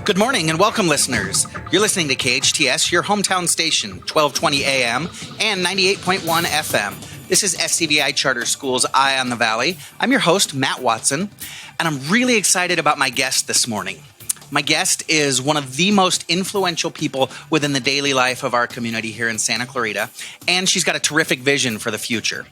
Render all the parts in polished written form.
Good morning and welcome, listeners. You're listening to KHTS, your hometown station, 1220 AM and 98.1 FM. This is SCVI Charter School's Eye on the Valley. I'm your host, Matt Watson, and I'm really excited about my guest this morning. My guest is one of the most influential people within the daily life of our community here in Santa Clarita, and she's got a terrific vision for the future.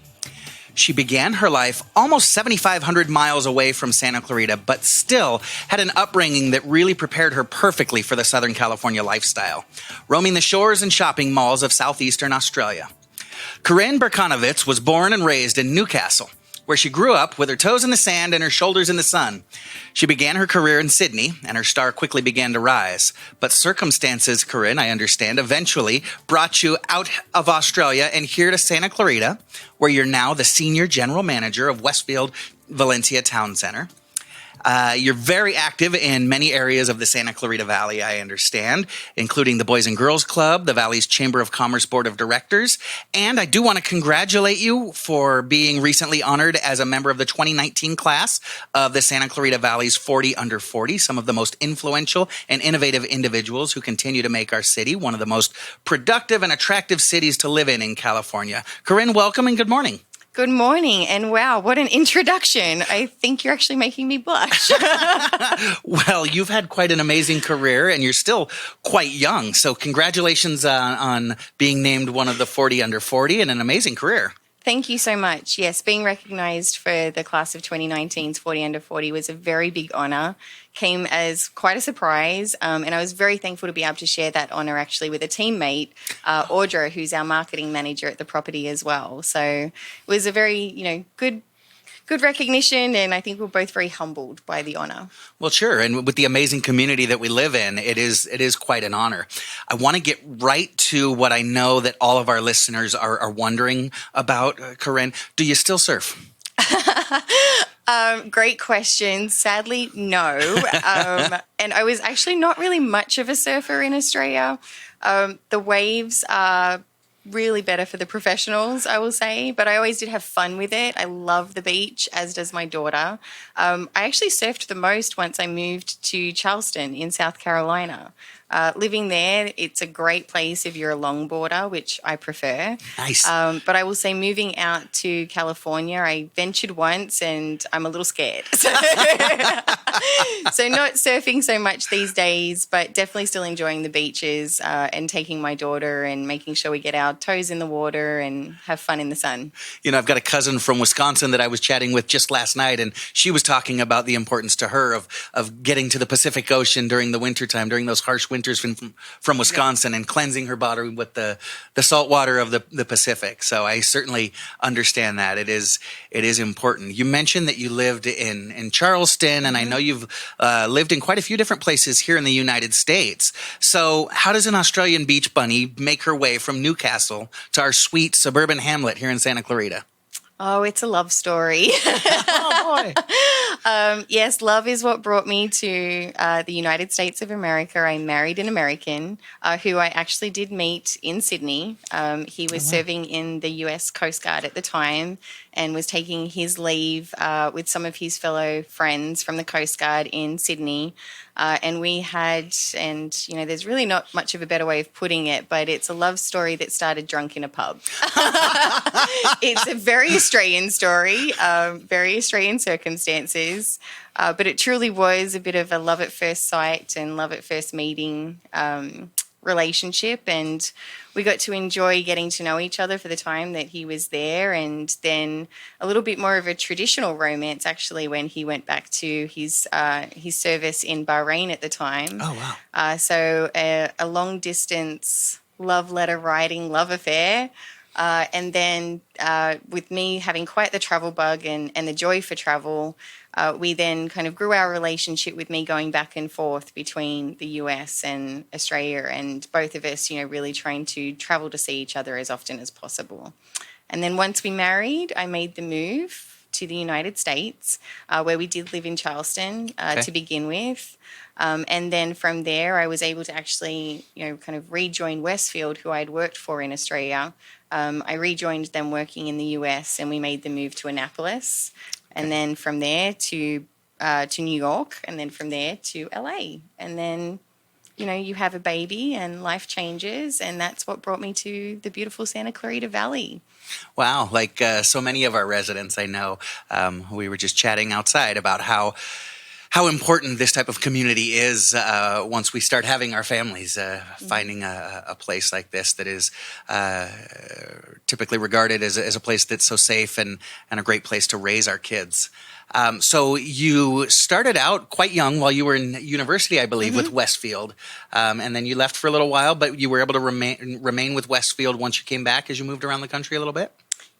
She began her life almost 7,500 miles away from Santa Clarita, but still had an upbringing that really prepared her perfectly for the Southern California lifestyle, roaming the shores and shopping malls of southeastern Australia. Corrine Barchanowicz was born and raised in Newcastle, where she grew up with her toes in the sand and her shoulders in the sun. She began her career in Sydney, and her star quickly began to rise. But circumstances, Corrine, I understand, eventually brought you out of Australia and here to Santa Clarita, where you're now the senior general manager of Westfield Valencia Town Center. You're very active in many areas of the Santa Clarita Valley, I understand, including the Boys and Girls Club, the Valley's Chamber of Commerce Board of Directors, and I do want to congratulate you for being recently honored as a member of the 2019 class of the Santa Clarita Valley's 40 Under 40, some of the most influential and innovative individuals who continue to make our city one of the most productive and attractive cities to live in California. Corrine, welcome and good morning. Good morning, and wow, what an introduction. I think you're actually making me blush. Well, you've had quite an amazing career, and you're still quite young, so congratulations on being named one of the 40 Under 40 and an amazing career. Thank you so much. Yes, being recognized for the class of 2019's 40 Under 40 was a very big honor, came as quite a surprise, and I was very thankful to be able to share that honor actually with a teammate, Audra, who's our marketing manager at the property as well. So it was a very, good recognition, and I think we're both very humbled by the honor. Well, sure, and with the amazing community that we live in, it is quite an honor. I want to get right to what I know that all of our listeners are wondering about, Corrine. Do you still surf? Great question. Sadly, no. And I was actually not really much of a surfer in Australia. The waves are really better for the professionals, I will say, but I always did have fun with it. I love the beach, as does my daughter. I actually surfed the most once I moved to Charleston in South Carolina. Living there, it's a great place if you're a longboarder, which I prefer. Nice. But I will say moving out to California, I ventured once and I'm a little scared. So not surfing so much these days, but definitely still enjoying the beaches and taking my daughter and making sure we get our toes in the water and have fun in the sun. I've got a cousin from Wisconsin that I was chatting with just last night, and she was talking about the importance to her of getting to the Pacific Ocean during the wintertime, during those harsh winters from Wisconsin, and cleansing her body with the salt water of the Pacific. So I certainly understand that. It is important. You mentioned that you lived in Charleston, and I know you've lived in quite a few different places here in the United States. So how does an Australian beach bunny make her way from Newcastle to our sweet suburban hamlet here in Santa Clarita? Oh, it's a love story. Oh, boy. Yes, love is what brought me to the United States of America. I married an American who I actually did meet in Sydney. He was serving in the U.S. Coast Guard at the time and was taking his leave with some of his fellow friends from the Coast Guard in Sydney. And we had, there's really not much of a better way of putting it, but it's a love story that started drunk in a pub. It's a very Australian story, very Australian circumstances, but it truly was a bit of a love at first sight and love at first meeting relationship, and we got to enjoy getting to know each other for the time that he was there, and then a little bit more of a traditional romance actually when he went back to his service in Bahrain at the time. Oh, wow. So a long distance love letter writing love affair. And then with me having quite the travel bug and the joy for travel, we then kind of grew our relationship with me going back and forth between the US and Australia, and both of us, really trying to travel to see each other as often as possible. And then once we married, I made the move to the United States, where we did live in Charleston to begin with. And then from there, I was able to actually, kind of rejoin Westfield, who I had worked for in Australia. I rejoined them working in the US, and we made the move to Annapolis. And then from there to to New York, and then from there to LA. And then, you have a baby and life changes, and that's what brought me to the beautiful Santa Clarita Valley. Wow, like so many of our residents I know, we were just chatting outside about how important this type of community is once we start having our families, finding a place like this that is typically regarded as a place that's so safe and a great place to raise our kids. So you started out quite young while you were in university, I believe, with Westfield, and then you left for a little while, but you were able to remain with Westfield once you came back as you moved around the country a little bit?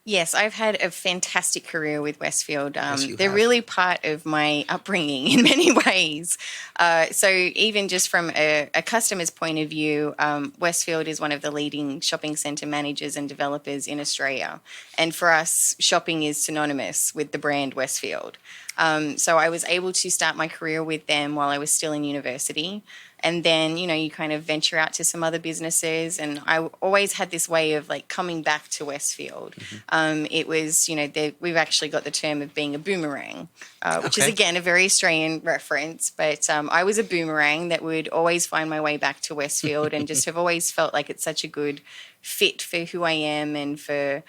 Yes, I've had a fantastic career with Westfield. Yes, you they're have. really part of my upbringing in many ways. So even just from a customer's point of view, Westfield is one of the leading shopping centre managers and developers in Australia. And for us, shopping is synonymous with the brand Westfield. So I was able to start my career with them while I was still in university. And then, you kind of venture out to some other businesses. And I always had this way of like coming back to Westfield. It was, we've actually got the term of being a boomerang, which is, again, a very Australian reference. But I was a boomerang that would always find my way back to Westfield and just have always felt like it's such a good fit for who I am and for,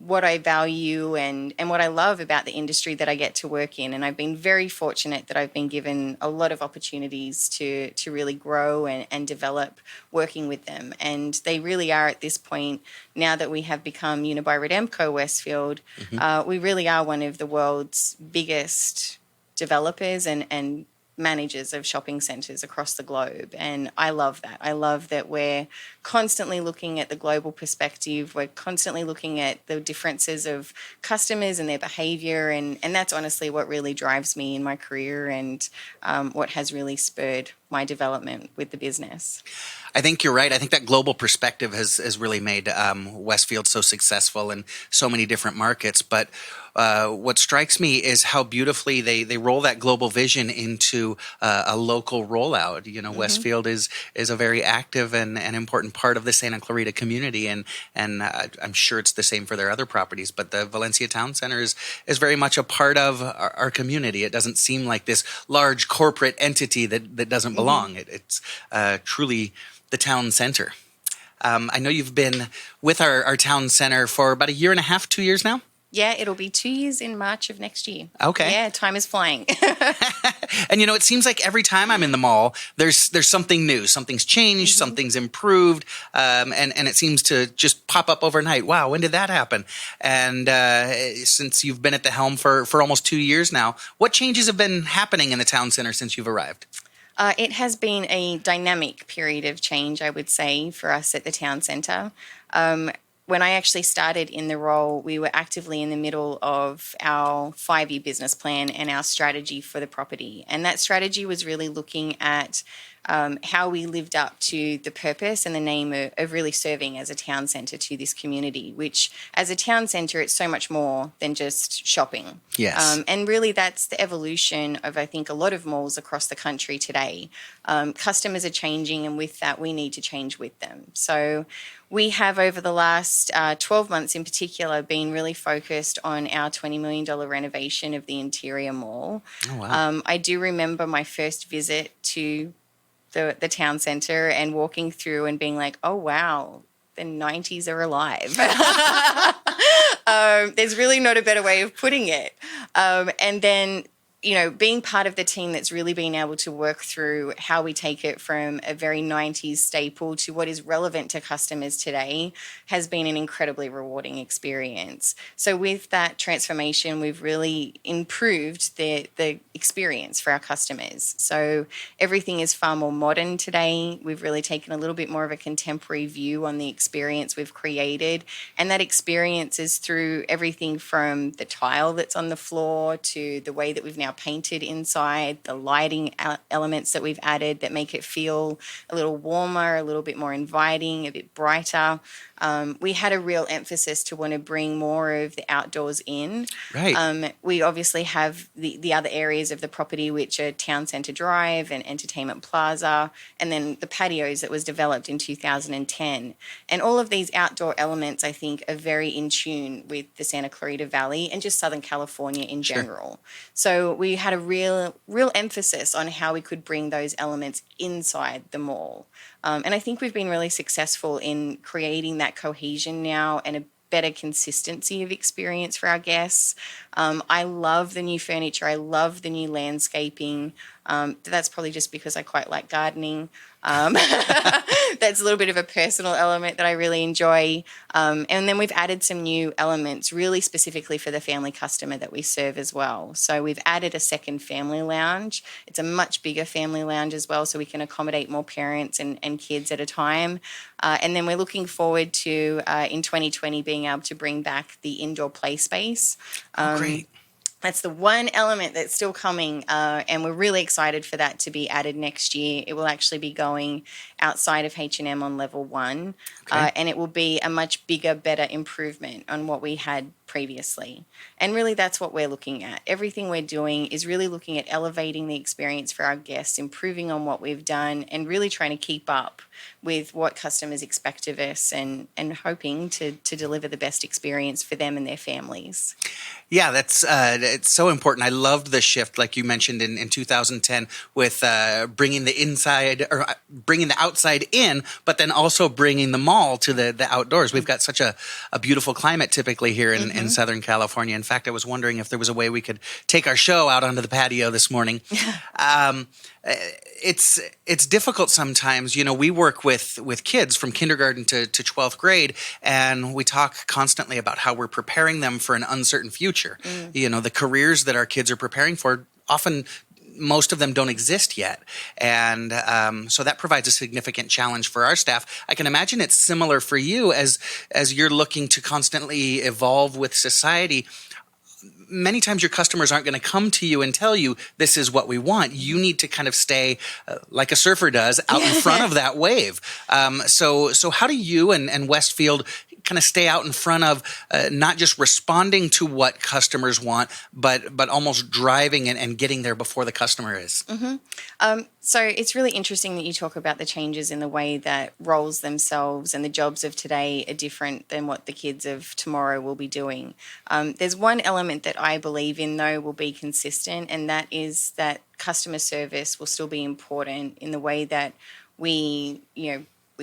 what I value and what I love about the industry that I get to work in. And I've been very fortunate that I've been given a lot of opportunities to really grow and develop working with them. And they really are at this point, now that we have become Unibuy-Rodamco Westfield, we really are one of the world's biggest developers and managers of shopping centres across the globe. And I love that. I love that we're constantly looking at the global perspective. We're constantly looking at the differences of customers and their behaviour. And that's honestly what really drives me in my career and what has really spurred my development with the business. I think you're right. I think that global perspective has really made Westfield so successful in so many different markets. But what strikes me is how beautifully they roll that global vision into a local rollout. Westfield is a very active and important part of the Santa Clarita community, and I'm sure it's the same for their other properties. But the Valencia Town Center is very much a part of our community. It doesn't seem like this large corporate entity that doesn't belong. It's truly the town center. I know you've been with our town center for about a year and a half, 2 years now? Yeah, it'll be 2 years in March of next year. Okay. Yeah, time is flying. And it seems like every time I'm in the mall, there's something new. Something's changed, something's improved, and it seems to just pop up overnight. Wow, when did that happen? And since you've been at the helm for almost 2 years now, what changes have been happening in the town center since you've arrived? It has been a dynamic period of change, I would say, for us at the town centre. When I actually started in the role, we were actively in the middle of our 5-year business plan and our strategy for the property. And that strategy was really looking at how we lived up to the purpose and the name of really serving as a town centre to this community, which as a town centre, it's so much more than just shopping. Yes. And really that's the evolution of, I think, a lot of malls across the country today. Customers are changing, and with that, we need to change with them. So we have, over the last 12 months in particular, been really focused on our $20 million renovation of the interior mall. Oh, wow. I do remember my first visit to the town centre and walking through and being like, oh, wow, the 90s are alive. There's really not a better way of putting it. And then, being part of the team that's really been able to work through how we take it from a very 90s staple to what is relevant to customers today has been an incredibly rewarding experience. So with that transformation, we've really improved the experience for our customers. So everything is far more modern today. We've really taken a little bit more of a contemporary view on the experience we've created. And that experience is through everything from the tile that's on the floor to the way that we've now painted inside, the lighting elements that we've added that make it feel a little warmer, a little bit more inviting, a bit brighter. We had a real emphasis to want to bring more of the outdoors in. Right. We obviously have the other areas of the property, which are Town Centre Drive and Entertainment Plaza, and then the patios that was developed in 2010. And all of these outdoor elements, I think, are very in tune with the Santa Clarita Valley and just Southern California in general. So we had a real emphasis on how we could bring those elements inside the mall. And I think we've been really successful in creating that cohesion now and a better consistency of experience for our guests. I love the new furniture. I love the new landscaping. That's probably just because I quite like gardening. That's a little bit of a personal element that I really enjoy. And then we've added some new elements really specifically for the family customer that we serve as well. So we've added a second family lounge. It's a much bigger family lounge as well, so we can accommodate more parents and kids at a time. And then we're looking forward to, in 2020, being able to bring back the indoor play space. Great. That's the one element that's still coming, and we're really excited for that to be added next year. It will actually be going outside of H&M on level 1, and it will be a much bigger, better improvement on what we had previously. And really that's what we're looking at. Everything we're doing is really looking at elevating the experience for our guests, improving on what we've done, and really trying to keep up with what customers expect of us, and hoping to deliver the best experience for them and their families. Yeah, that's it's so important. I loved the shift, like you mentioned in 2010, with bringing the outside in, but then also bringing the mall to the outdoors. We've got such a beautiful climate typically here in Southern California. In fact, I was wondering if there was a way we could take our show out onto the patio this morning. It's difficult sometimes. You know, we work with kids from kindergarten to 12th grade, and we talk constantly about how we're preparing them for an uncertain future. You know, the careers that our kids are preparing for, often most of them don't exist yet. And so that provides a significant challenge for our staff. I can imagine it's similar for you as you're looking to constantly evolve with society. Many times your customers aren't going to come to you and tell you this is what we want. You need to kind of stay like a surfer does out in front of that wave. So how do you and Westfield kind of stay out in front of not just responding to what customers want, but almost driving and getting there before the customer is? So it's really interesting that you talk about the changes in the way that roles themselves and the jobs of today are different than what the kids of tomorrow will be doing. There's one element that I believe in, though, will be consistent, and that is that customer service will still be important in the way that we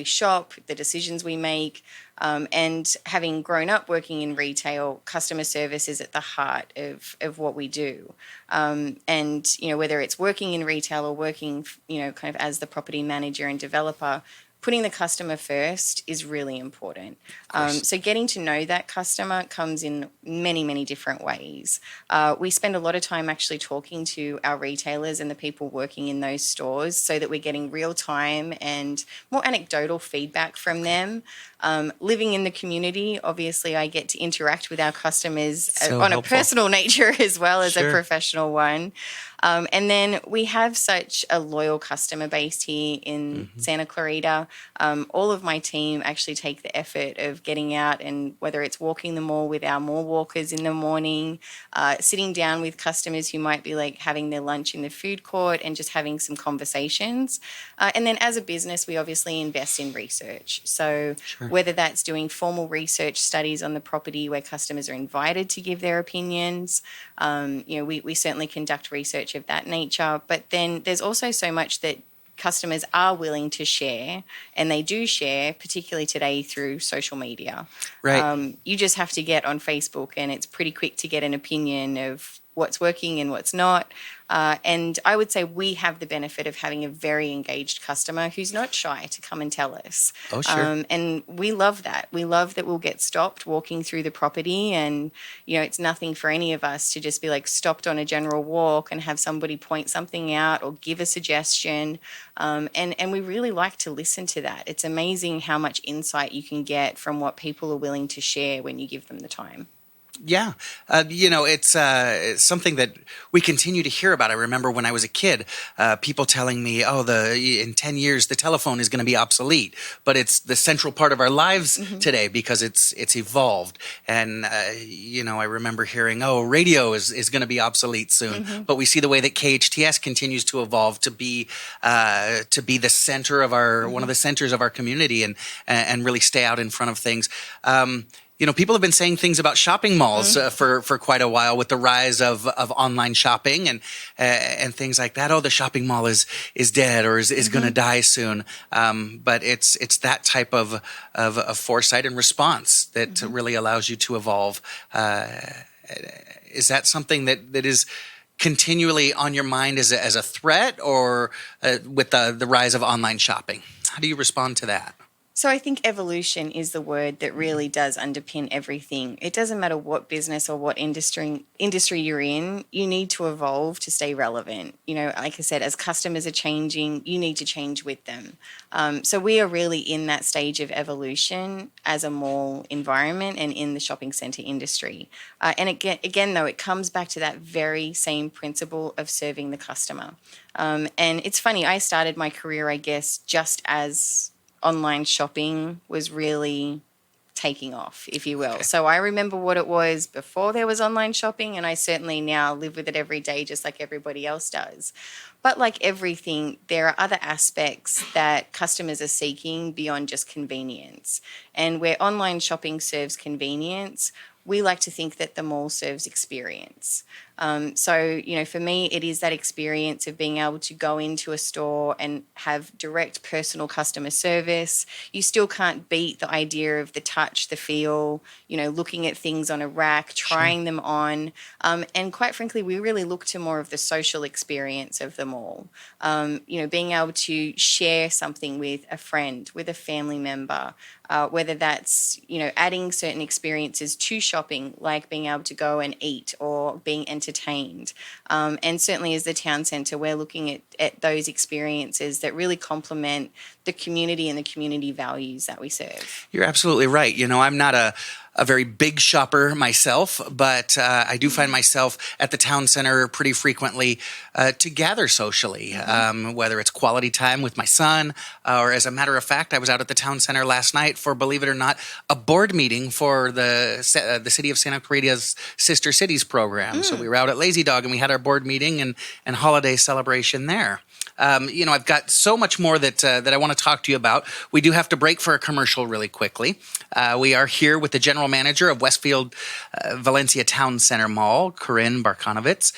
shop, the decisions we make, and having grown up working in retail, customer service is at the heart of what we do. And, whether it's working in retail or working, kind of as the property manager and developer, putting the customer first is really important. So getting to know that customer comes in many, many different ways. We spend a lot of time actually talking to our retailers and the people working in those stores so that we're getting real time and more anecdotal feedback from them. Living in the community, obviously I get to interact with our customers on a personal nature as well as a professional one. And then we have such a loyal customer base here in Santa Clarita. All of my team actually take the effort of getting out, and whether it's walking the mall with our mall walkers in the morning, sitting down with customers who might be like having their lunch in the food court and just having some conversations. And then as a business, we obviously invest in research. So whether that's doing formal research studies on the property where customers are invited to give their opinions, we certainly conduct research of that nature. But then there's also so much that customers are willing to share, and they do share, particularly today through social media. Right. You just have to get on Facebook, and it's pretty quick to get an opinion of what's working and what's not. And I would say we have the benefit of having a very engaged customer who's not shy to come and tell us. Oh, sure. And we love that. We love that we'll get stopped walking through the property, and, it's nothing for any of us to just be like stopped on a general walk and have somebody point something out or give a suggestion. And we really like to listen to that. It's amazing how much insight you can get from what people are willing to share when you give them the time. Yeah. It's something that we continue to hear about. I remember when I was a kid, people telling me, in 10 years, the telephone is going to be obsolete. But it's the central part of our lives today because it's evolved. And, I remember hearing, radio is going to be obsolete soon. But we see the way that KHTS continues to evolve to be the center of our, one of the centers of our community and really stay out in front of things. People have been saying things about shopping malls for quite a while with the rise of online shopping and things like that. Oh, the shopping mall is dead or is going to die soon. But it's that type of foresight and response that really allows you to evolve. Is that something that is continually on your mind as a threat, or with the rise of online shopping? How do you respond to that? So I think evolution is the word that really does underpin everything. It doesn't matter what business or what industry you're in, you need to evolve to stay relevant. Like I said, as customers are changing, you need to change with them. So we are really in that stage of evolution as a mall environment and in the shopping centre industry. And again, though, it comes back to that very same principle of serving the customer. And it's funny, I started my career, I guess, just as online shopping was really taking off, if you will. Okay. So I remember what it was before there was online shopping, and I certainly now live with it every day just like everybody else does. But like everything, there are other aspects that customers are seeking beyond just convenience. And where online shopping serves convenience, we like to think that the mall serves experience. So, for me, it is that experience of being able to go into a store and have direct personal customer service. You still can't beat the idea of the touch, the feel, looking at things on a rack, trying them on. And quite frankly, we really look to more of the social experience of the mall. Being able to share something with a friend, with a family member, whether that's, adding certain experiences to shopping, like being able to go and eat or being entertained. And certainly as the town centre, we're looking at those experiences that really complement the community and the community values that we serve. You're absolutely right. I'm not a very big shopper myself, but I do find myself at the town center pretty frequently to gather socially, whether it's quality time with my son, or as a matter of fact, I was out at the town center last night for, believe it or not, a board meeting for the city of Santa Clarita's Sister Cities program. So we were out at Lazy Dog and we had our board meeting and holiday celebration there. I've got so much more that I want to talk to you about. We do have to break for a commercial really quickly. We are here with the general manager of Westfield Valencia Town Center Mall, Corrine Barchanowicz.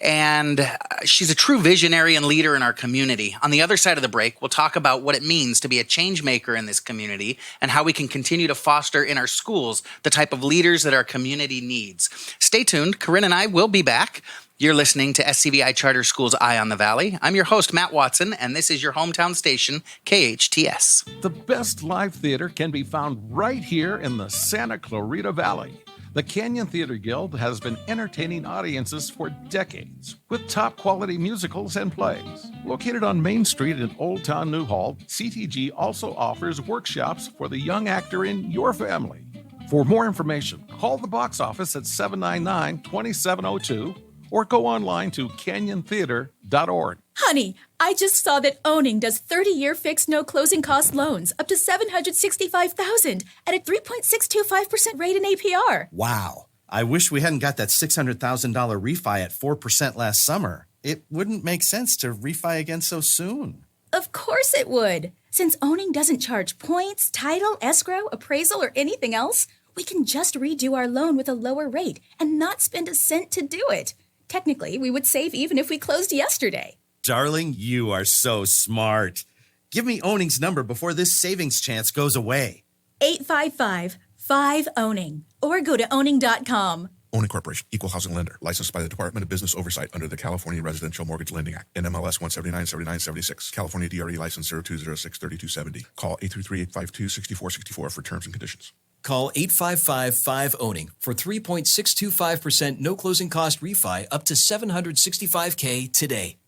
And she's a true visionary and leader in our community. On the other side of the break, we'll talk about what it means to be a change maker in this community and how we can continue to foster in our schools the type of leaders that our community needs. Stay tuned. Corrine and I will be back. You're listening to SCVI Charter Schools Eye on the Valley. I'm your host, Matt Watson, and this is your hometown station, KHTS. The best live theater can be found right here in the Santa Clarita Valley. The Canyon Theater Guild has been entertaining audiences for decades with top quality musicals and plays. Located on Main Street in Old Town Newhall, CTG also offers workshops for the young actor in your family. For more information, call the box office at 799-2702 or go online to canyontheater.org. Honey, I just saw that Owning does 30-year fixed no closing cost loans up to $765,000 at a 3.625% rate in APR. Wow. I wish we hadn't got that $600,000 refi at 4% last summer. It wouldn't make sense to refi again so soon. Of course it would. Since Owning doesn't charge points, title, escrow, appraisal, or anything else, we can just redo our loan with a lower rate and not spend a cent to do it. Technically, we would save even if we closed yesterday. Darling, you are so smart. Give me Owning's number before this savings chance goes away. 855-5-OWNING or go to owning.com. Owning Corporation, Equal Housing Lender, licensed by the Department of Business Oversight under the California Residential Mortgage Lending Act, NMLS 1797976, California DRE license 02063270. Call 833-852-6464 for terms and conditions. Call 855-5-OWNING for 3.625% no closing cost refi up to $765K today.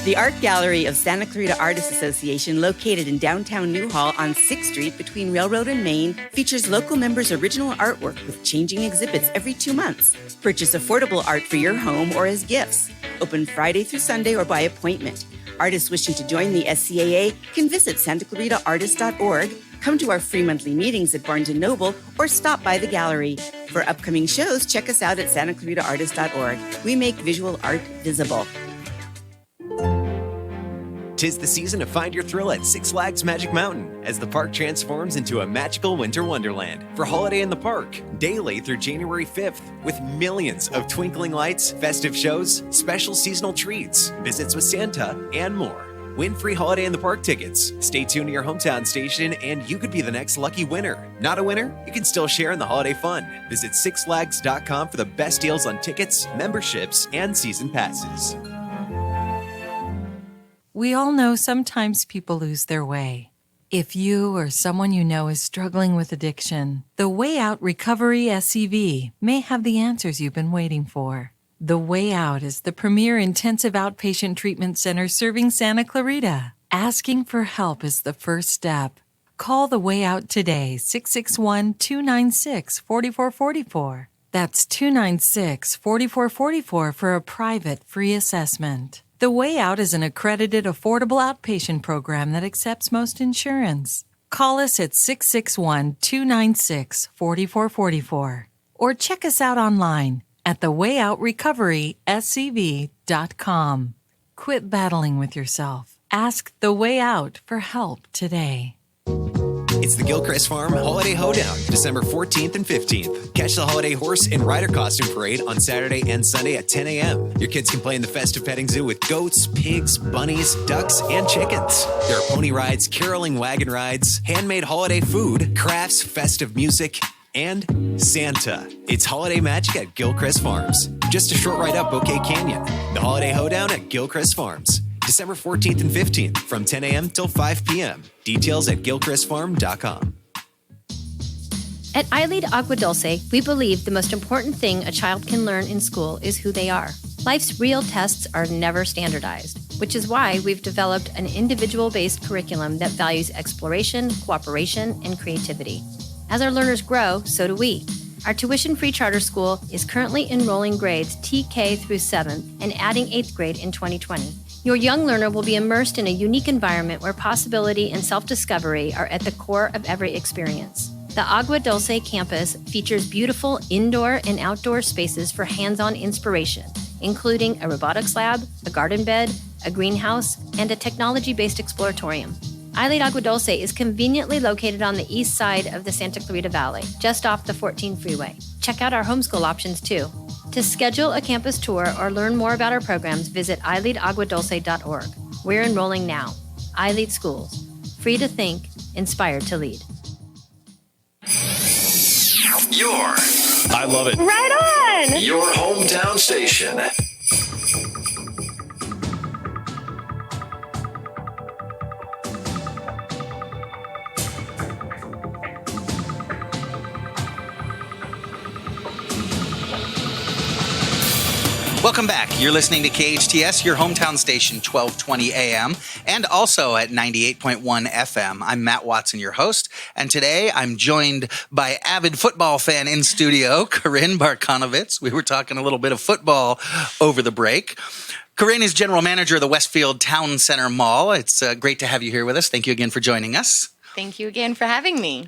The Art Gallery of Santa Clarita Artists Association, located in downtown Newhall on 6th Street between Railroad and Main, features local members' original artwork with changing exhibits every 2 months. Purchase affordable art for your home or as gifts. Open Friday through Sunday or by appointment. Artists wishing to join the SCAA can visit santaclaritaartist.org, come to our free monthly meetings at Barnes & Noble, or stop by the gallery. For upcoming shows, check us out at santaclaritaartist.org. We make visual art visible. 'Tis the season to find your thrill at Six Flags Magic Mountain as the park transforms into a magical winter wonderland for Holiday in the Park, daily through January 5th, with millions of twinkling lights, festive shows, special seasonal treats, visits with Santa, and more. Win free Holiday in the Park tickets. Stay tuned to your hometown station and you could be the next lucky winner. Not a winner? You can still share in the holiday fun. Visit sixflags.com for the best deals on tickets, memberships, and season passes. We all know sometimes people lose their way. If you or someone you know is struggling with addiction, the Way Out Recovery SCV may have the answers you've been waiting for. The Way Out is the premier intensive outpatient treatment center serving Santa Clarita. Asking for help is the first step. Call The Way Out today, 661-296-4444. That's 296-4444 for a private free assessment. The Way Out is an accredited, affordable outpatient program that accepts most insurance. Call us at 661-296-4444 or check us out online at thewayoutrrecoveryscv.com. Quit battling with yourself. Ask The Way Out for help today. It's the Gilchrist Farm Holiday Hoedown, December 14th and 15th. Catch the holiday horse and rider costume parade on Saturday and Sunday at 10 a.m. Your kids can play in the festive petting zoo with goats, pigs, bunnies, ducks, and chickens. There are pony rides, caroling wagon rides, handmade holiday food, crafts, festive music, and Santa. It's holiday magic at Gilchrist Farms. Just a short ride up Bouquet Canyon. The Holiday Hoedown at Gilchrist Farms. December 14th and 15th from 10 a.m. till 5 p.m. Details at gilchristfarm.com. At iLead Agua Dulce, we believe the most important thing a child can learn in school is who they are. Life's real tests are never standardized, which is why we've developed an individual-based curriculum that values exploration, cooperation, and creativity. As our learners grow, so do we. Our tuition-free charter school is currently enrolling grades TK through 7th and adding 8th grade in 2020. Your young learner will be immersed in a unique environment where possibility and self-discovery are at the core of every experience. The Agua Dulce campus features beautiful indoor and outdoor spaces for hands-on inspiration, including a robotics lab, a garden bed, a greenhouse, and a technology-based exploratorium. iLead Agua Dulce is conveniently located on the east side of the Santa Clarita Valley, just off the 14 freeway. Check out our homeschool options too. To schedule a campus tour or learn more about our programs, visit ileadaguadulce.org. We're enrolling now. iLead Schools. Free to think, inspired to lead. I love it. Right on! Your hometown station. Welcome back. You're listening to KHTS, your hometown station, 1220 AM, and also at 98.1 FM. I'm Matt Watson, your host, and today I'm joined by avid football fan in studio, Corrine Barchanowicz. We were talking a little bit of football over the break. Corrine is general manager of the Westfield Town Center Mall. It's great to have you here with us. Thank you again for joining us. Thank you again for having me.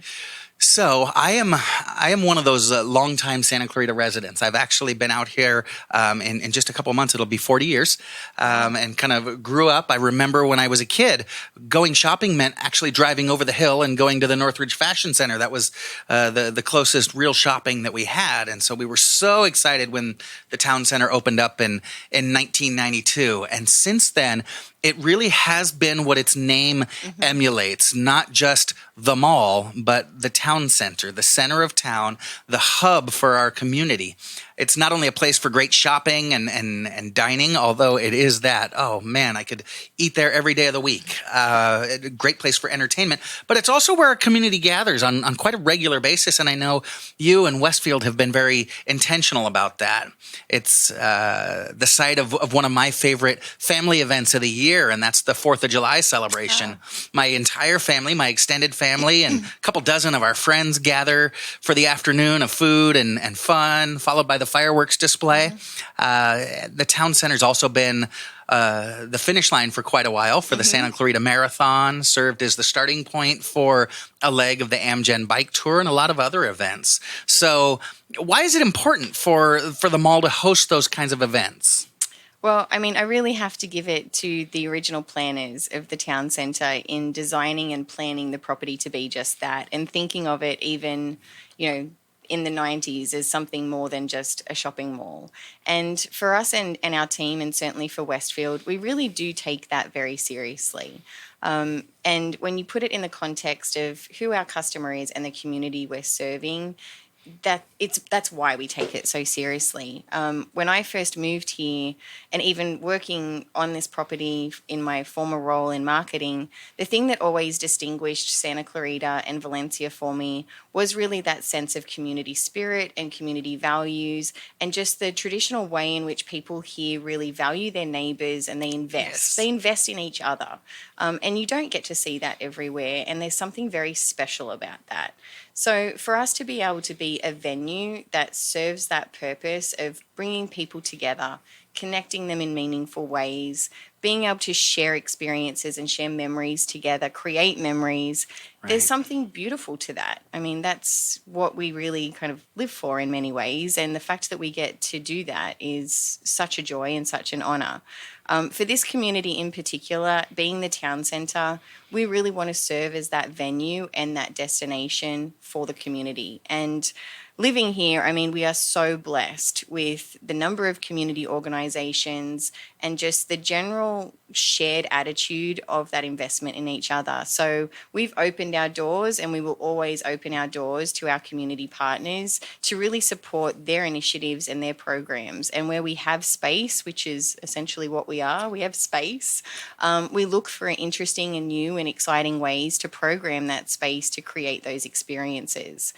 So I am one of those longtime Santa Clarita residents. I've actually been out here in just a couple of months. It'll be 40 years, and kind of grew up. I remember when I was a kid, going shopping meant actually driving over the hill and going to the Northridge Fashion Center. That was the closest real shopping that we had, and so we were so excited when the town center opened up in 1992. And since then, it really has been what its name emulates, not just the mall, but the town center, the center of town, the hub for our community. It's not only a place for great shopping and dining, although it is that. Oh, man, I could eat there every day of the week. A great place for entertainment. But it's also where our community gathers on quite a regular basis, and I know you and Westfield have been very intentional about that. It's the site of one of my favorite family events of the year, and that's the 4th of July celebration. My entire family, my extended family, and a couple dozen of our friends gather for the afternoon of food and fun, followed by the fireworks display. The town center's also been the finish line for quite a while for the Santa Clarita Marathon, served as the starting point for a leg of the Amgen Bike Tour and a lot of other events. So why is it important for the mall to host those kinds of events? Well, I mean, I really have to give it to the original planners of the town centre in designing and planning the property to be just that, and thinking of it even, in the 90s as something more than just a shopping mall. And for us and our team, and certainly for Westfield, we really do take that very seriously. And when you put it in the context of who our customer is and the community we're serving, that's why we take it so seriously. When I first moved here, and even working on this property in my former role in marketing, the thing that always distinguished Santa Clarita and Valencia for me was really that sense of community spirit and community values, and just the traditional way in which people here really value their neighbours and they invest. Yes. They invest in each other. And you don't get to see that everywhere, and there's something very special about that. So for us to be able to be a venue that serves that purpose of bringing people together, connecting them in meaningful ways, being able to share experiences and share memories together, create memories, there's something beautiful to that. I mean, that's what we really kind of live for in many ways. And the fact that we get to do that is such a joy and such an honour. For this community in particular, being the town centre, we really want to serve as that venue and that destination for the community. And living here, I mean, we are so blessed with the number of community organisations and just the general shared attitude of that investment in each other. So we've opened our doors, and we will always open our doors to our community partners to really support their initiatives and their programs. And where we have space, which is essentially what we have space, we look for interesting and new and exciting ways to program that space to create those experiences.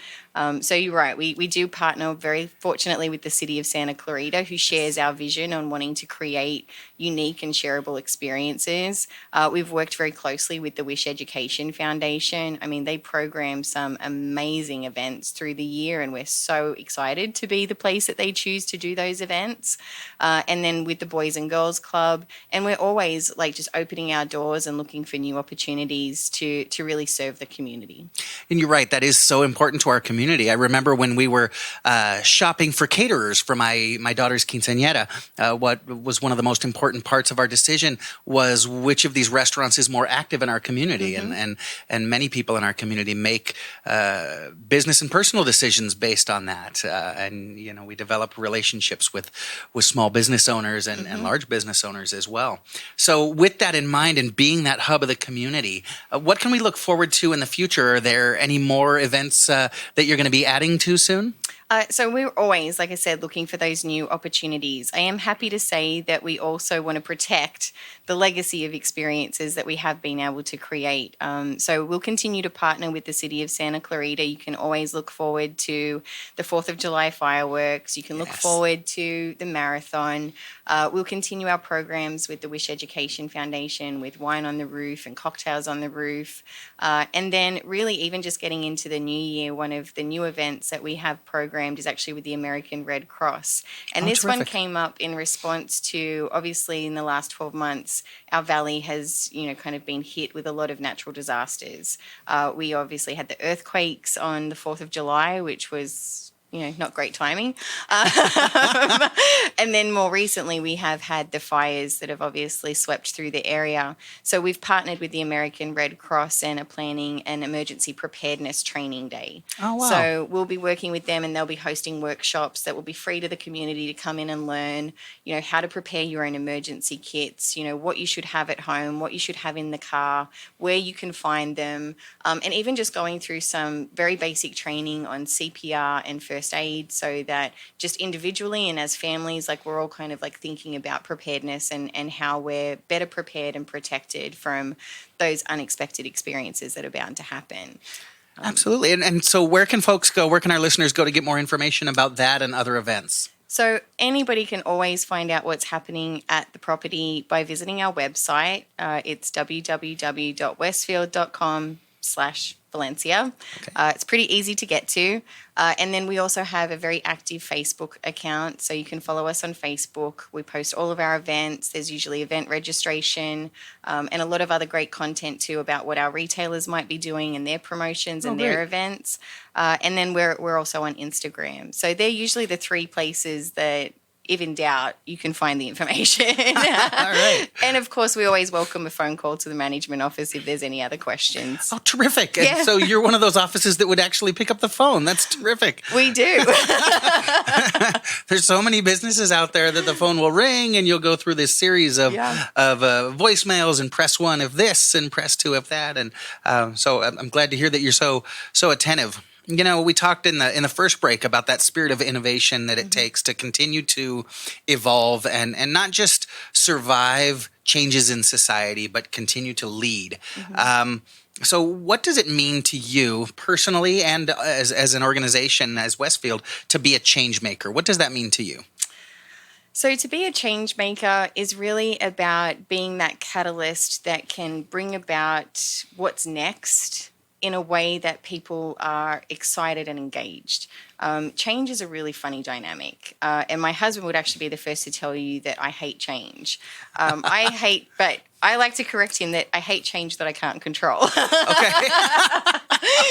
So you're right, we do partner very fortunately with the City of Santa Clarita, who shares our vision on wanting to create unique and shareable experiences. We've worked very closely with the Wish Education Foundation. I mean, they program some amazing events through the year, and we're so excited to be the place that they choose to do those events. And then with the Boys and Girls Club, and we're always just opening our doors and looking for new opportunities to really serve the community. And you're right, that is so important to our community. I remember when we were shopping for caterers for my daughter's quinceañera, what was one of the most important parts of our decision was which of these restaurants is more active in our community. Mm-hmm. And many people in our community make business and personal decisions based on that. And we develop relationships with small business owners and large business owners as well. So with that in mind, and being that hub of the community, what can we look forward to in the future? Are there any more events that you're going to be adding to soon? So we're always, like I said, looking for those new opportunities. I am happy to say that we also want to protect the legacy of experiences that we have been able to create. So we'll continue to partner with the City of Santa Clarita. You can always look forward to the 4th of July fireworks. You can look forward to the marathon. We'll continue our programs with the Wish Education Foundation, with Wine on the Roof and Cocktails on the Roof. And then really even just getting into the new year, one of the new events that we have programmed is actually with the American Red Cross. And this terrific. one came up in response to, obviously, in the last 12 months, our valley has, kind of been hit with a lot of natural disasters. We obviously had the earthquakes on the 4th of July, which was not great timing. And then more recently, we have had the fires that have obviously swept through the area. So we've partnered with the American Red Cross and are planning an emergency preparedness training day. Oh, wow. So we'll be working with them, and they'll be hosting workshops that will be free to the community to come in and learn, how to prepare your own emergency kits, what you should have at home, what you should have in the car, where you can find them, and even just going through some very basic training on CPR and first aid, so that just individually and as families, we're all kind of thinking about preparedness and how we're better prepared and protected from those unexpected experiences that are bound to happen. Absolutely. And so where can folks go? Where can our listeners go to get more information about that and other events? So anybody can always find out what's happening at the property by visiting our website. It's www.westfield.com/Valencia. Okay. It's pretty easy to get to. And then we also have a very active Facebook account, so you can follow us on Facebook. We post all of our events. There's usually event registration and a lot of other great content too about what our retailers might be doing and their promotions and their events. And then we're also on Instagram. So they're usually the three places that if in doubt, you can find the information. All right. And of course, we always welcome a phone call to the management office if there's any other questions. Oh, terrific. Yeah. And so you're one of those offices that would actually pick up the phone. That's terrific. We do. There's so many businesses out there that the phone will ring and you'll go through this series of voicemails and press 1 if this and press 2 if that. And so I'm glad to hear that you're so attentive. You know, we talked in the first break about that spirit of innovation that it takes to continue to evolve and not just survive changes in society, but continue to lead. So what does it mean to you personally and as an organization, as Westfield, to be a change maker? What does that mean to you? So to be a change maker is really about being that catalyst that can bring about what's next in a way that people are excited and engaged. Change is a really funny dynamic. And my husband would actually be the first to tell you that I hate change. But I like to correct him that I hate change that I can't control. Okay.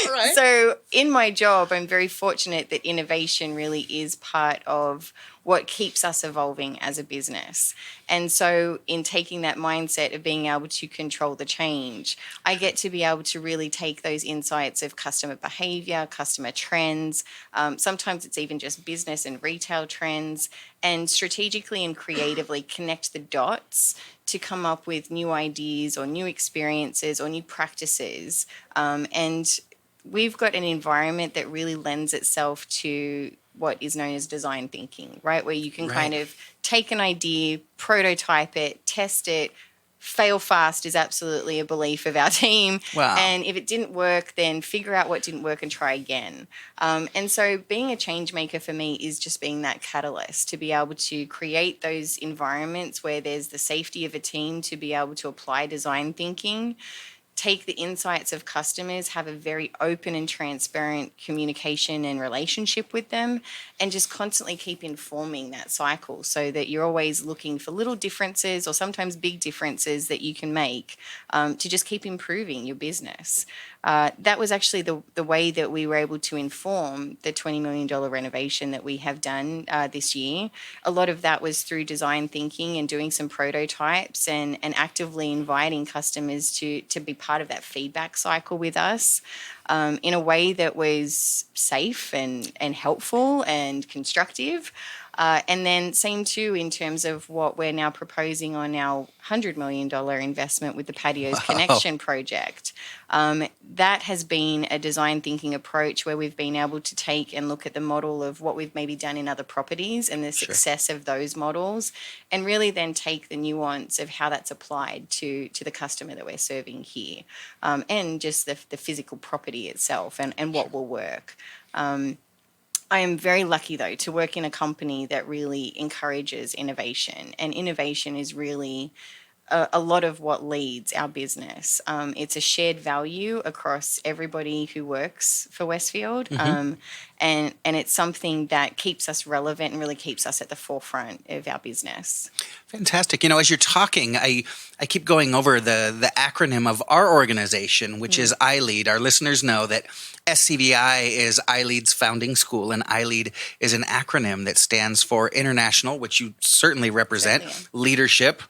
All right. So in my job, I'm very fortunate that innovation really is part of what keeps us evolving as a business. And so in taking that mindset of being able to control the change, I get to be able to really take those insights of customer behavior, customer trends, sometimes it's even just business and retail trends, and strategically and creatively connect the dots to come up with new ideas or new experiences or new practices. And we've got an environment that really lends itself to what is known as design thinking, right? Where you can kind of take an idea, prototype it, test it. Fail fast is absolutely a belief of our team. Wow. And if it didn't work, then figure out what didn't work and try again. And so being a change maker for me is just being that catalyst to be able to create those environments where there's the safety of a team to be able to apply design thinking, take the insights of customers, have a very open and transparent communication and relationship with them, and just constantly keep informing that cycle so that you're always looking for little differences or sometimes big differences that you can make to just keep improving your business. That was actually the way that we were able to inform the $20 million renovation that we have done this year. A lot of that was through design thinking and doing some prototypes and actively inviting customers to be part of that feedback cycle with us in a way that was safe and helpful and constructive. And then same too in terms of what we're now proposing on our $100 million investment with the Patios Connection project. That has been a design thinking approach where we've been able to take and look at the model of what we've maybe done in other properties and the success of those models, and really then take the nuance of how that's applied to the customer that we're serving here, and just the physical property itself and what will work. I am very lucky, though, to work in a company that really encourages innovation, and innovation is really a lot of what leads our business. It's a shared value across everybody who works for Westfield, and it's something that keeps us relevant and really keeps us at the forefront of our business. Fantastic. You know, as you're talking, I keep going over the acronym of our organization, which is iLead. Our listeners know that SCVI is iLead's founding school, and iLead is an acronym that stands for International, which you certainly represent, leadership,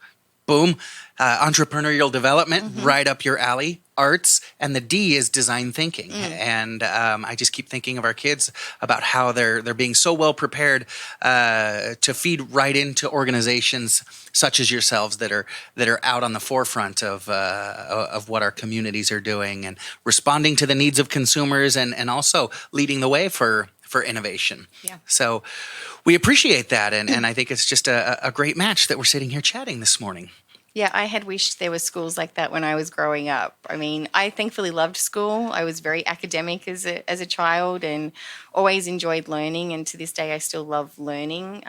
boom, entrepreneurial development, right up your alley, arts, and the D is design thinking. And I just keep thinking of our kids about how they're being so well prepared to feed right into organizations such as yourselves that are out on the forefront of what our communities are doing and responding to the needs of consumers and also leading the way for innovation. Yeah. So we appreciate that. And I think it's just a great match that we're sitting here chatting this morning. Yeah, I had wished there were schools like that when I was growing up. I mean, I thankfully loved school. I was very academic as a child and always enjoyed learning. And to this day, I still love learning.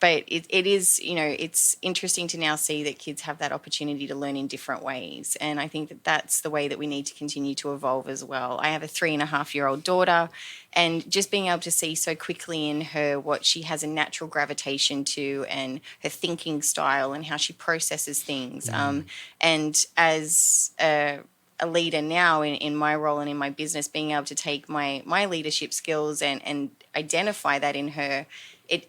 But it is, you know, it's interesting to now see that kids have that opportunity to learn in different ways. And I think that that's the way that we need to continue to evolve as well. I have a 3.5-year-old daughter, and just being able to see so quickly in her what she has a natural gravitation to and her thinking style and how she processes things. And as a leader now in my role and in my business, being able to take my leadership skills and identify that in her,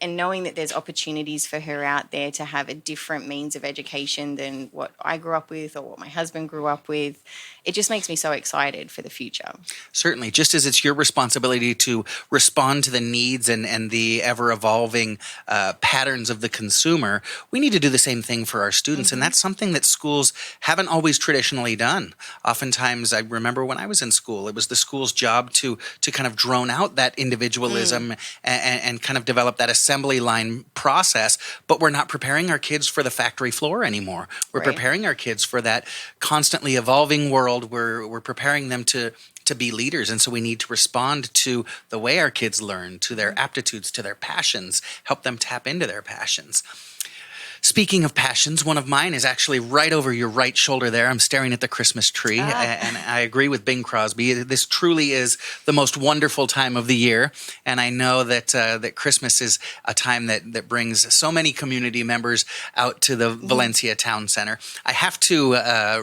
and knowing that there's opportunities for her out there to have a different means of education than what I grew up with or what my husband grew up with, it just makes me so excited for the future. Certainly, just as it's your responsibility to respond to the needs and the ever-evolving patterns of the consumer, we need to do the same thing for our students, and that's something that schools haven't always traditionally done. Oftentimes, I remember when I was in school, it was the school's job to kind of drone out that individualism and kind of develop that assembly line process, but we're not preparing our kids for the factory floor anymore. We're preparing our kids for that constantly evolving world. We're preparing them to be leaders, and so we need to respond to the way our kids learn, to their aptitudes, to their passions, help them tap into their passions. Speaking of passions, one of mine is actually right over your right shoulder there. I'm staring at the Christmas tree, and I agree with Bing Crosby. This truly is the most wonderful time of the year, and I know that that Christmas is a time that brings so many community members out to the Valencia Town Center. I have to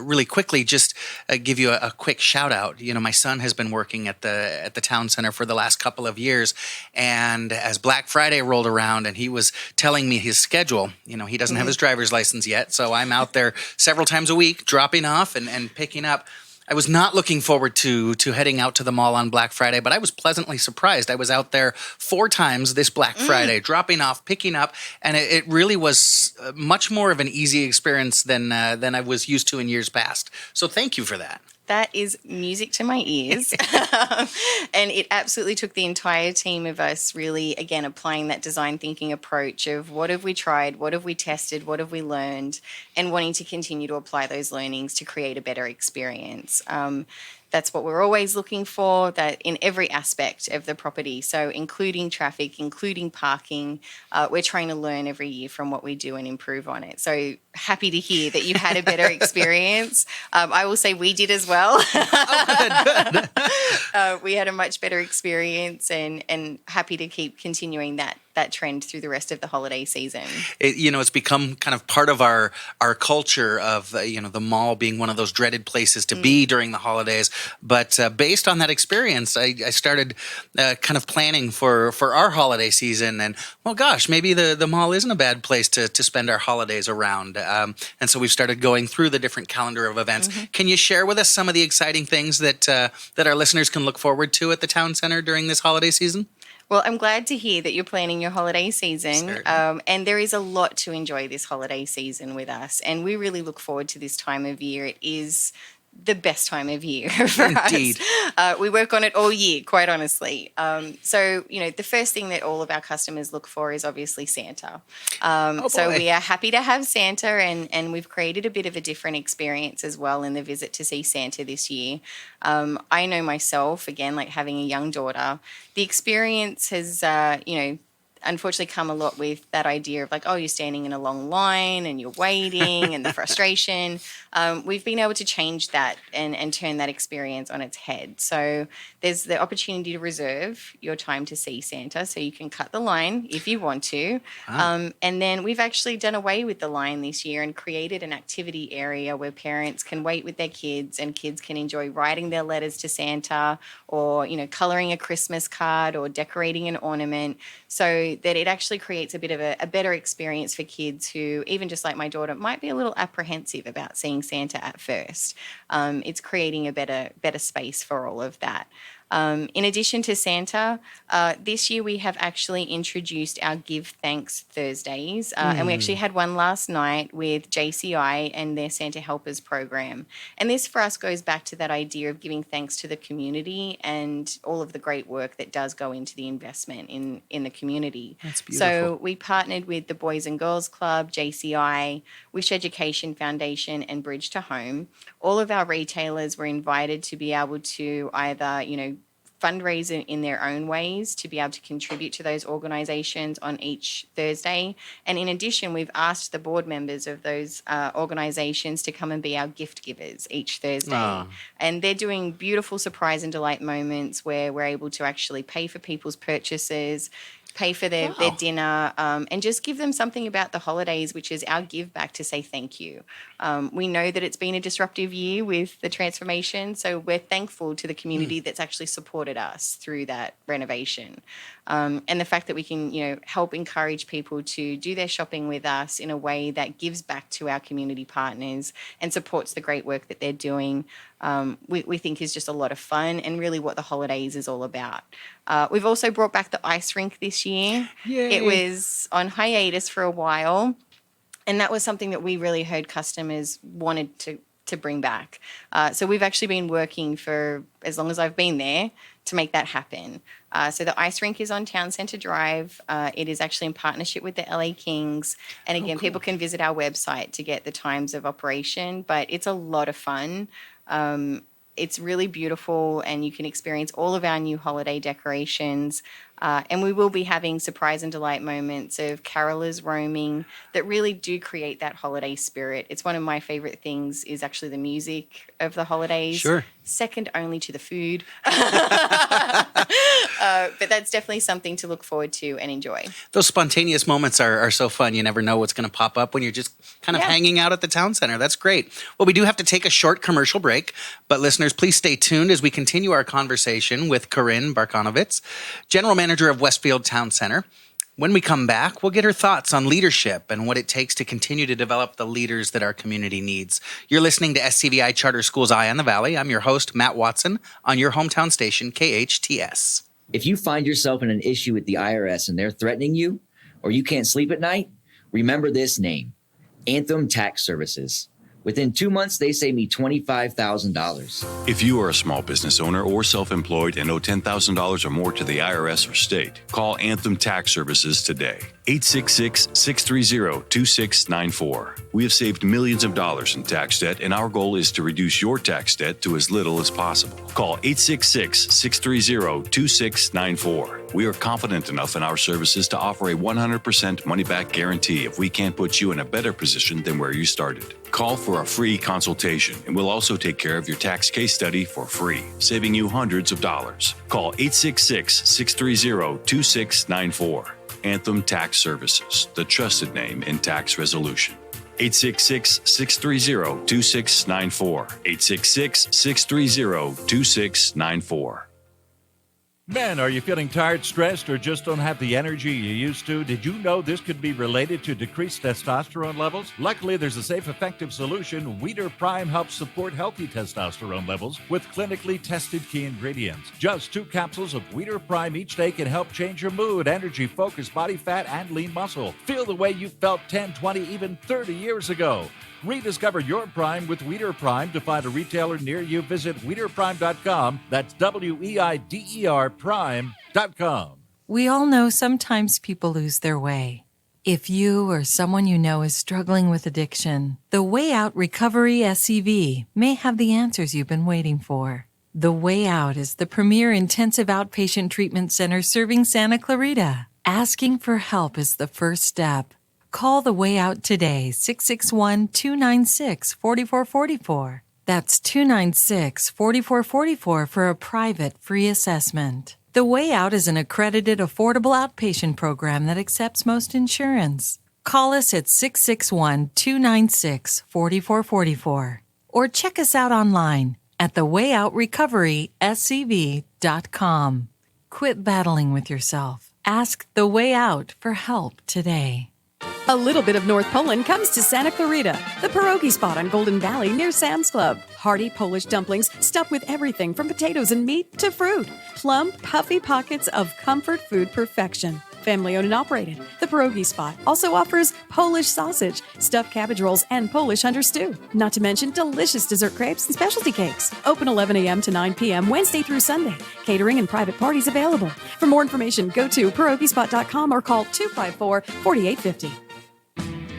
really quickly just give you a quick shout out. You know, my son has been working at the Town Center for the last couple of years, and as Black Friday rolled around and he was telling me his schedule, you know, he doesn't have his driver's license yet, so I'm out there several times a week dropping off and picking up. I was not looking forward to heading out to the mall on Black Friday, but I was pleasantly surprised. I was out there 4 times this Black Friday, dropping off, picking up, and it really was much more of an easy experience than I was used to in years past. So thank you for that. That is music to my ears. And it absolutely took the entire team of us really, again, applying that design thinking approach of what have we tried, what have we tested, what have we learned, and wanting to continue to apply those learnings to create a better experience. That's what we're always looking for, that in every aspect of the property. So including traffic, including parking, we're trying to learn every year from what we do and improve on it. So happy to hear that you had a better experience. I will say we did as well. Good. We had a much better experience and happy to keep continuing that trend through the rest of the holiday season. It's become kind of part of our culture of, the mall being one of those dreaded places to be during the holidays. But based on that experience, I started kind of planning for our holiday season. And, well, gosh, maybe the mall isn't a bad place to spend our holidays around. And so we've started going through the different calendar of events. Can you share with us some of the exciting things that our listeners can look forward to at the Town Center during this holiday season? Well, I'm glad to hear that you're planning your holiday season. And there is a lot to enjoy this holiday season with us. And we really look forward to this time of year. It is the best time of year for us. We work on it all year, quite honestly. So, the first thing that all of our customers look for is obviously Santa. So we are happy to have Santa, and we've created a bit of a different experience as well in the visit to see Santa this year. I know myself, again, like having a young daughter, the experience has, unfortunately come a lot with that idea of like, oh, you're standing in a long line and you're waiting and the frustration. We've been able to change that and turn that experience on its head. So there's the opportunity to reserve your time to see Santa, so you can cut the line if you want to. Wow. And then we've actually done away with the line this year and created an activity area where parents can wait with their kids and kids can enjoy writing their letters to Santa or, coloring a Christmas card or decorating an ornament, so that it actually creates a bit of a better experience for kids who, even just like my daughter, might be a little apprehensive about seeing Santa at first. It's creating a better space for all of that. In addition to Santa, this year we have actually introduced our Give Thanks Thursdays, and we actually had one last night with JCI and their Santa Helpers program. And this for us goes back to that idea of giving thanks to the community and all of the great work that does go into the investment in the community. That's beautiful. So we partnered with the Boys and Girls Club, JCI, Wish Education Foundation, and Bridge to Home. All of our retailers were invited to be able to either, fundraise in their own ways to be able to contribute to those organisations on each Thursday. And in addition, we've asked the board members of those organisations to come and be our gift givers each Thursday. And they're doing beautiful surprise and delight moments where we're able to actually pay for people's purchases, pay for their dinner, and just give them something about the holidays, which is our give back to say thank you. We know that it's been a disruptive year with the transformation, so we're thankful to the community that's actually supported us through that renovation. And the fact that we can, help encourage people to do their shopping with us in a way that gives back to our community partners and supports the great work that they're doing, we think is just a lot of fun and really what the holidays is all about. We've also brought back the ice rink this year. Yay. It was on hiatus for a while, and that was something that we really heard customers wanted to bring back. So we've actually been working for as long as I've been there to make that happen. So the ice rink is on Town Centre Drive. It is actually in partnership with the LA Kings. And again, people can visit our website to get the times of operation, but it's a lot of fun. It's really beautiful, and you can experience all of our new holiday decorations. And we will be having surprise and delight moments of carolers roaming that really do create that holiday spirit. It's one of my favorite things is actually the music of the holidays. Sure. Second only to the food. But that's definitely something to look forward to and enjoy. Those spontaneous moments are so fun. You never know what's going to pop up when you're just kind of hanging out at the town center. That's great. Well, we do have to take a short commercial break, but listeners, please stay tuned as we continue our conversation with Corrine Barchanowicz, General Manager of Westfield Town Center. When we come back, we'll get her thoughts on leadership and what it takes to continue to develop the leaders that our community needs. You're listening to SCVI Charter Schools Eye on the Valley. I'm your host, Matt Watson, on your hometown station, KHTS. If you find yourself in an issue with the IRS and they're threatening you, or you can't sleep at night, remember this name, Anthem Tax Services. Within 2 months, they saved me $25,000. If you are a small business owner or self-employed and owe $10,000 or more to the IRS or state, call Anthem Tax Services today. 866-630-2694. We have saved millions of dollars in tax debt, and our goal is to reduce your tax debt to as little as possible. Call 866-630-2694. We are confident enough in our services to offer a 100% money-back guarantee if we can't put you in a better position than where you started. Call for a free consultation, and we'll also take care of your tax case study for free, saving you hundreds of dollars. Call 866-630-2694. Anthem Tax Services, the trusted name in tax resolution. 866-630-2694. 866-630-2694. Men, are you feeling tired, stressed, or just don't have the energy you used to? Did you know this could be related to decreased testosterone levels? Luckily, there's a safe, effective solution. Weeder Prime helps support healthy testosterone levels with clinically tested key ingredients. Just 2 capsules of Weeder Prime each day can help change your mood, energy, focus, body fat, and lean muscle. Feel the way you felt 10, 20, even 30 years ago. Rediscover your Prime with Weeder Prime. To find a retailer near you, visit WeederPrime.com. That's WEIDER Prime.com. We all know sometimes people lose their way. If you or someone you know is struggling with addiction, the Way Out Recovery SCV may have the answers you've been waiting for. The Way Out is the premier intensive outpatient treatment center serving Santa Clarita. Asking for help is the first step. Call The Way Out today, 661-296-4444. That's 296-4444 for a private free assessment. The Way Out is an accredited, affordable outpatient program that accepts most insurance. Call us at 661-296-4444 or check us out online at thewayoutrecoveryscv.com. Quit battling with yourself. Ask The Way Out for help today. A little bit of North Poland comes to Santa Clarita, the pierogi spot on Golden Valley near Sam's Club. Hearty Polish dumplings stuffed with everything from potatoes and meat to fruit. Plump, puffy pockets of comfort food perfection. Family owned and operated, the pierogi spot also offers Polish sausage, stuffed cabbage rolls, and Polish hunter stew. Not to mention delicious dessert crepes and specialty cakes. Open 11 a.m. to 9 p.m. Wednesday through Sunday. Catering and private parties available. For more information, go to pierogispot.com or call 254-4850.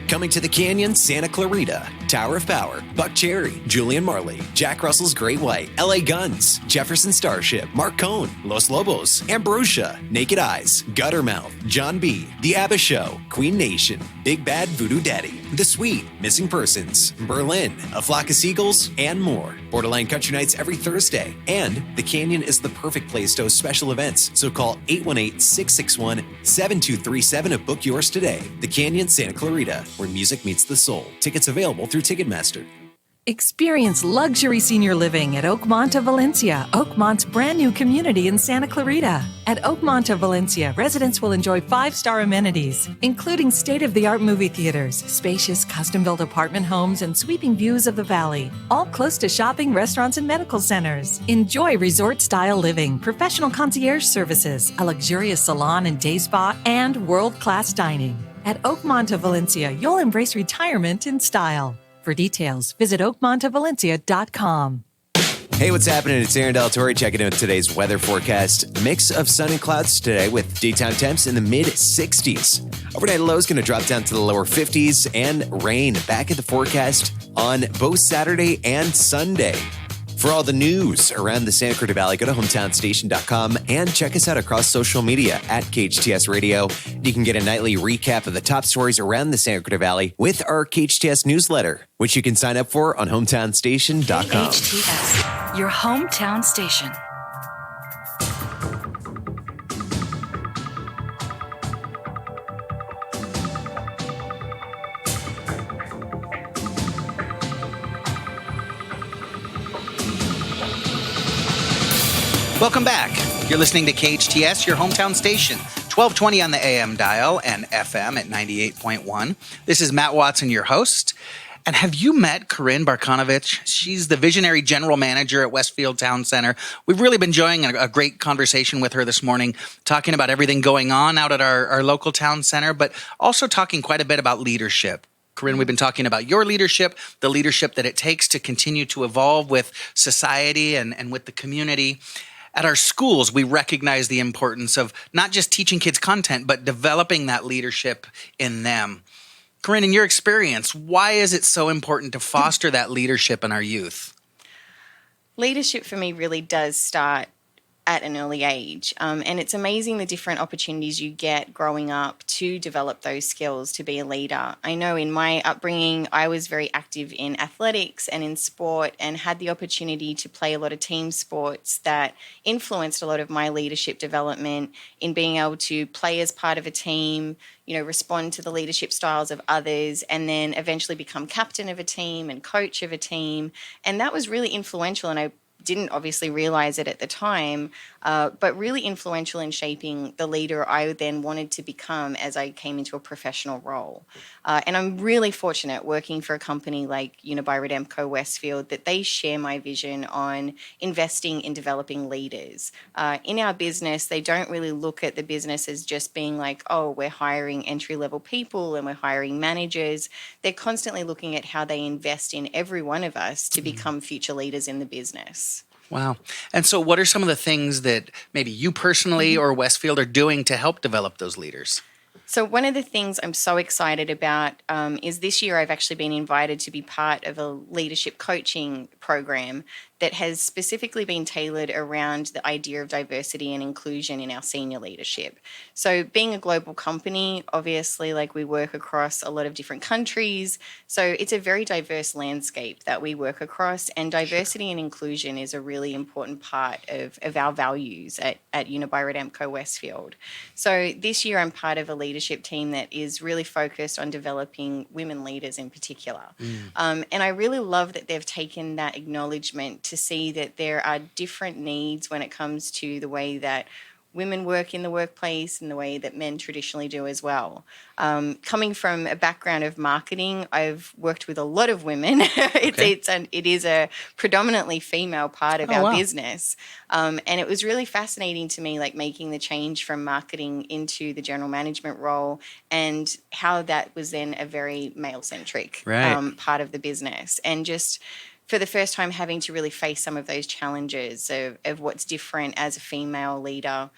Coming to the Canyon, Santa Clarita. Tower of Power, Buck Cherry, Julian Marley, Jack Russell's Great White, LA Guns, Jefferson Starship, Mark Cohn, Los Lobos, Ambrosia, Naked Eyes, Guttermouth, John B., The ABBA Show, Queen Nation, Big Bad Voodoo Daddy, The Sweet, Missing Persons, Berlin, A Flock of Seagulls, and more. Borderline Country Nights every Thursday. And The Canyon is the perfect place to host special events, so call 818-661-7237 to book yours today. The Canyon, Santa Clarita, where music meets the soul. Tickets available through Ticketmaster. Experience luxury senior living at Oakmont of Valencia, Oakmont's brand new community in Santa Clarita. At Oakmont of Valencia, residents will enjoy 5-star amenities, including state-of-the-art movie theaters, spacious custom-built apartment homes, and sweeping views of the valley, all close to shopping, restaurants, and medical centers. Enjoy resort-style living, professional concierge services, a luxurious salon and day spa, and world-class dining. At Oakmont of Valencia, you'll embrace retirement in style. For details, visit oakmontofvalencia.com. Hey, what's happening? It's Aaron Delatorre checking in with today's weather forecast. Mix of sun and clouds today with daytime temps in the mid-60s. Overnight lows going to drop down to the lower 50s and rain back at the forecast on both Saturday and Sunday. For all the news around the Santa Clarita Valley, go to hometownstation.com and check us out across social media at KHTS Radio. You can get a nightly recap of the top stories around the Santa Clarita Valley with our KHTS newsletter, which you can sign up for on hometownstation.com. KHTS, your hometown station. Welcome back. You're listening to KHTS, your hometown station, 1220 on the AM dial and FM at 98.1. This is Matt Watson, your host. And have you met Corrine Barchanowicz? She's the visionary general manager at Westfield Town Center. We've really been enjoying a great conversation with her this morning, talking about everything going on out at our local town center, but also talking quite a bit about leadership. Corrine, we've been talking about your leadership, the leadership that it takes to continue to evolve with society and with the community. At our schools, we recognize the importance of not just teaching kids content, but developing that leadership in them. Corrine, in your experience, why is it so important to foster that leadership in our youth? Leadership for me really does start at an early age. And it's amazing the different opportunities you get growing up to develop those skills to be a leader. I know in my upbringing, I was very active in athletics and in sport and had the opportunity to play a lot of team sports that influenced a lot of my leadership development in being able to play as part of a team, you know, respond to the leadership styles of others, and then eventually become captain of a team and coach of a team. And that was really influential, and I didn't obviously realize it at the time, but really influential in shaping the leader I then wanted to become as I came into a professional role. And I'm really fortunate working for a company like Unibail-Rodamco Westfield that they share my vision on investing in developing leaders. In our business, they don't really look at the business as just being like, oh, we're hiring entry-level people and we're hiring managers. They're constantly looking at how they invest in every one of us to become future leaders in the business. Wow. And so what are some of the things that maybe you personally or Westfield are doing to help develop those leaders? So one of the things I'm so excited about is this year I've actually been invited to be part of a leadership coaching program that has specifically been tailored around the idea of diversity and inclusion in our senior leadership. So being a global company, obviously, like we work across a lot of different countries. So it's a very diverse landscape that we work across, and diversity and inclusion is a really important part of our values at Unibail-Rodamco Westfield. So this year I'm part of a leadership team that is really focused on developing women leaders in particular. And I really love that they've taken that acknowledgement to see that there are different needs when it comes to the way that women work in the workplace and the way that men traditionally do as well. Coming from a background of marketing, I've worked with a lot of women. It is a predominantly female part of our business. And it was really fascinating to me, like making the change from marketing into the general management role and how that was then a very male-centric part of the business. And just for the first time having to really face some of those challenges of what's different as a female leader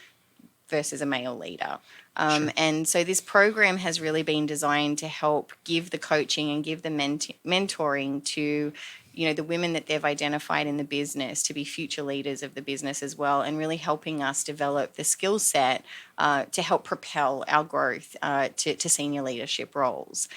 versus a male leader. And so this program has really been designed to help give the coaching and give the mentoring to the women that they've identified in the business to be future leaders of the business as well, and really helping us develop the skill set to help propel our growth to senior leadership roles.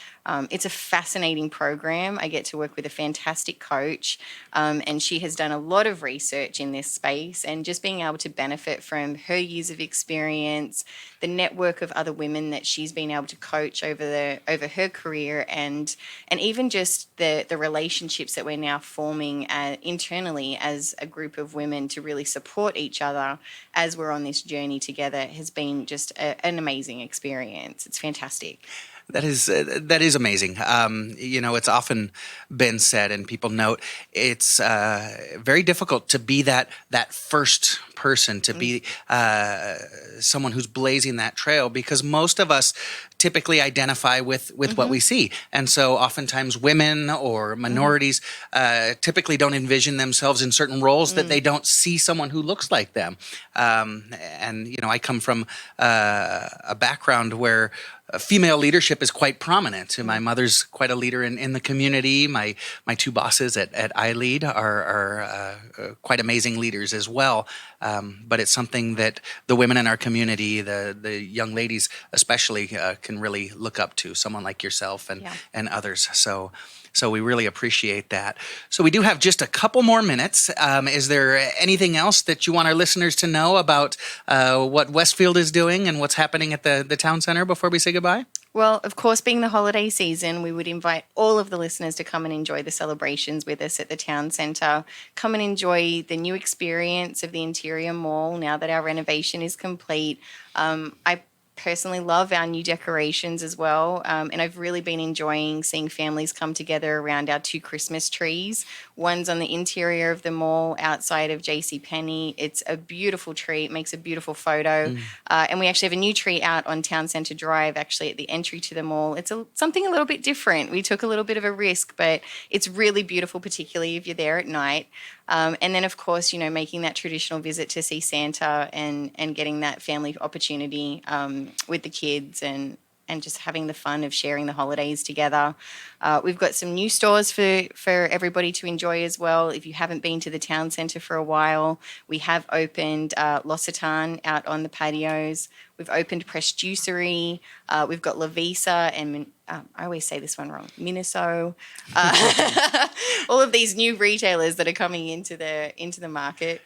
It's a fascinating program. I get to work with a fantastic coach, and she has done a lot of research in this space, and just being able to benefit from her years of experience, the network of other women that she's been able to coach over her career, and even just the relationships that we're now forming internally as a group of women to really support each other as we're on this journey together has been just an amazing experience. It's fantastic. That is amazing. It's often been said, and people note, it's very difficult to be that first person, to be someone who's blazing that trail, because most of us typically identify with what we see. And so oftentimes women or minorities typically don't envision themselves in certain roles that they don't see someone who looks like them. I come from a background where female leadership is quite prominent. My mother's quite a leader in the community. My two bosses at iLead are quite amazing leaders as well. But it's something that the women in our community, the young ladies especially, can really look up to, someone like yourself and others. So we really appreciate that. So we do have just a couple more minutes. Is there anything else that you want our listeners to know about what Westfield is doing and what's happening at the town center before we say goodbye? Well, of course, being the holiday season, we would invite all of the listeners to come and enjoy the celebrations with us at the town centre. Come and enjoy the new experience of the interior mall now that our renovation is complete. I personally love our new decorations as well, and I've really been enjoying seeing families come together around our 2 Christmas trees. One's on the interior of the mall outside of JCPenney. It's a beautiful tree. It makes a beautiful photo. And we actually have a new tree out on Town Centre Drive, actually at the entry to the mall. It's something a little bit different. We took a little bit of a risk, but it's really beautiful, particularly if you're there at night. And then, of course, making that traditional visit to see Santa and getting that family opportunity with the kids and just having the fun of sharing the holidays together. We've got some new stores for everybody to enjoy as well. If you haven't been to the town centre for a while, we have opened L'Occitane out on the patios. We've opened Press Juicery. We've got La Visa and I always say this one wrong, Miniso. All of these new retailers that are coming into the market.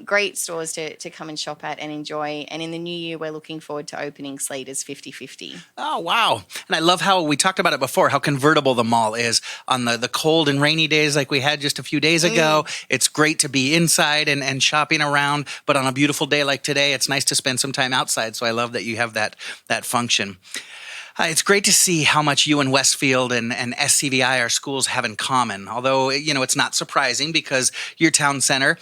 Great stores to come and shop at and enjoy. And in the new year, we're looking forward to opening Slater's 50/50. Oh, wow. And I love how we talked about it before, how convertible the mall is on the cold and rainy days like we had just a few days ago. It's great to be inside and shopping around, but on a beautiful day like today, it's nice to spend some time outside. So I love that you have that function. It's great to see how much you and Westfield and SCVI, our schools, have in common. Although, it's not surprising because your town center,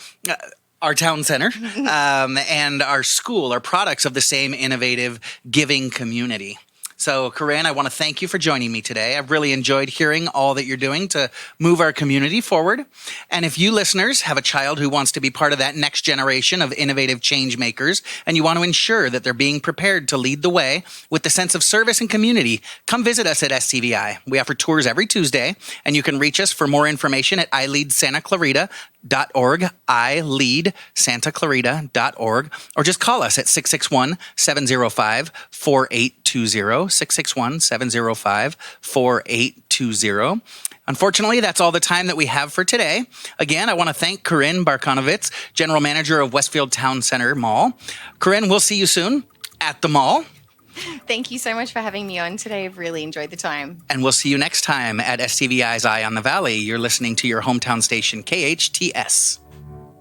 our town center, and our school are products of the same innovative, giving community. So, Corrine, I want to thank you for joining me today. I've really enjoyed hearing all that you're doing to move our community forward. And if you listeners have a child who wants to be part of that next generation of innovative change makers, and you want to ensure that they're being prepared to lead the way with the sense of service and community, come visit us at SCVI. We offer tours every Tuesday, and you can reach us for more information at iLeadSantaClarita.org, iLeadSantaClarita.org, or just call us at 661-705-4820, 661-705-4820. Unfortunately, that's all the time that we have for today. Again, I want to thank Corrine Barchanowicz, General Manager of Westfield Town Center Mall. Corrine, we'll see you soon at the mall. Thank you so much for having me on today. I've really enjoyed the time. And we'll see you next time at SCVI's Eye on the Valley. You're listening to your hometown station, KHTS.